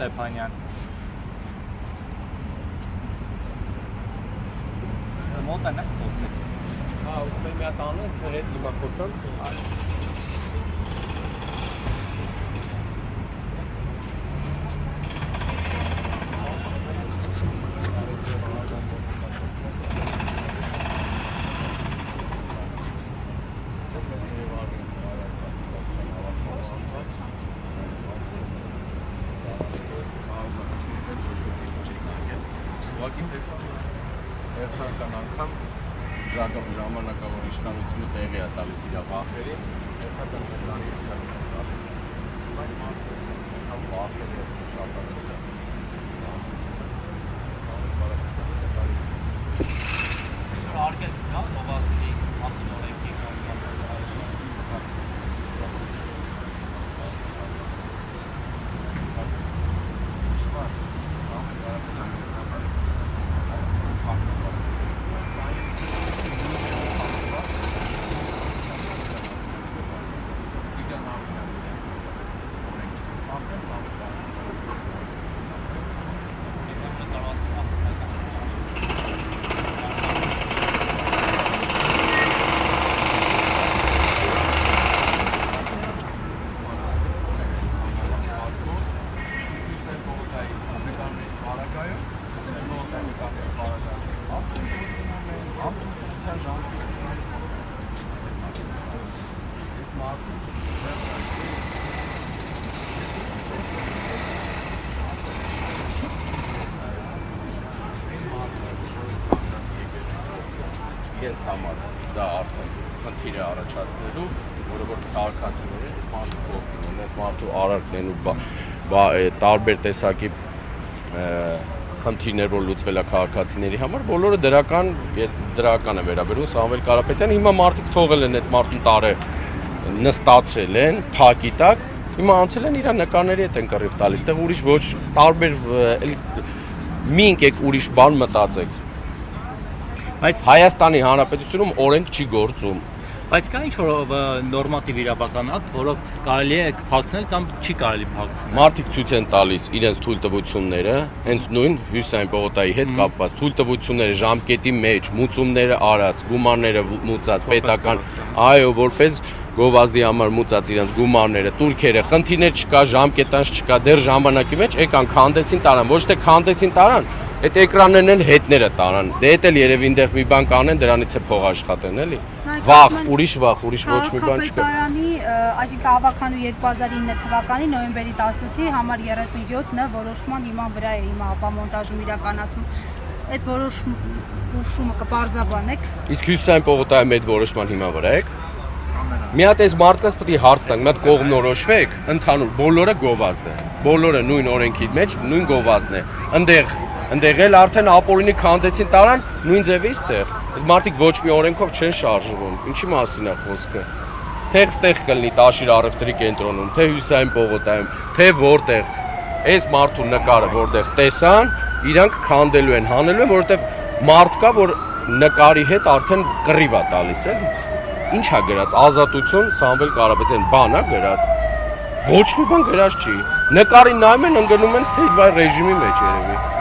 Stepanyan. Մոտ է նա խոսեք։ Հա, ուզում եմ մի հատ անենք, հետ հիմա խոսանք։ Երթական անգամ ժամանակավոր իշխանությունը տեղի է տալիս իր վախերին, երթական մեխանիզմներ բայց մարդը վախերը շատացել է։ Արգել կա, նովացի, մախնորեկի իրենց համար դա արդեն խնդիր է առաջացնելու, որը որ քաղաքացիները այս մարդու կողքին են, այս մարդու արարքն են ու տարբեր տեսակի խնդիրներ, որ լուծվել է քաղաքացիների համար, բոլորը դրական, ես դրական եմ վերաբերում Սամվել Կարապետյան, հիմա մարդիկ թողել են այդ մարդուն տարը նստացրել են, թակի տակ, հիմա անցել են իր նկարների հետ են կռիվ տալիս, այդտեղ ուրիշ ոչ տարբեր մի եկեք ուրիշ բան մտածեք։ Բայց Հայաստանի Հանրապետությունում օրենք չի գործում։ Բայց կա ինչ-որ նորմատիվ իրավական ակտ, որով կարելի է փակցնել կամ չի կարելի փակցնել։ Մարդիկ ցույց են տալիս իրենց թույլտվությունները, հենց նույն Հյուսիսային պողոտայի հետ կապված թույլտվությունները ժամկետի մեջ, մուծումները արած, գումարները մուծած, պետական, այո, որպես գովազդի համար մուծած իրենց գումարները, турքերը, խնդիրներ չկա, ժամկետանց չկա, դեռ ժամանակի մեջ եկան քանդեցին տարան, ոչ թե քանդեցին տարան, այդ էկրաններն էլ հետները տարան։ Դե էդ էլ երևի այնտեղ մի բան կանեն, դրանից է փող աշխատեն, էլի։ Վախ, ուրիշ ոչ մի բան չկա։ Այսինքն ավականու 2009 թվականի նոյեմբերի 18-ի համար 37-ը որոշման հիման վրա է հիմա ապամոնտաժում իրականացվում։ Այդ որոշումը կպարզաբանեք։ Իսկ Հյուսիսային պողոտայում այդ որոշման հիման վրա եք։ Մի հատ այս մարդկանց պետք է հարց տանք, մի հատ կողմնորոշվեք, ընդհանուր բոլորը գովազդ է։ Բոլորը նույն օրենքի մեջ նույն գովազդն է։ Ընդեղ էլ արդեն ապօրինի քանդեցին տարան նույն ձևից տեղ։ Այս մարդիկ ոչ մի օրենքով չեն շարժվում։ Ինչի մասին է խոսքը։ Թե ստեղ կլինի Տաշիր առևտրի կենտրոնում, թե Հյուսիսային պողոտայում, թե որտեղ այս մարդու նկարը որտեղ տեսան, իրանք քանդելու են, հանելու են, որովհետև մարդ կա, որ նկարի հետ արդեն կռիվ է տալիս, էլի։ Ինչ է գրած ազատություն Սամվել Կարապետյան բան է գրած։ Ոչ մի բան գրած չի։ Նկարին նայում են ընկնում են state by ռեժիմի մեջ երևի։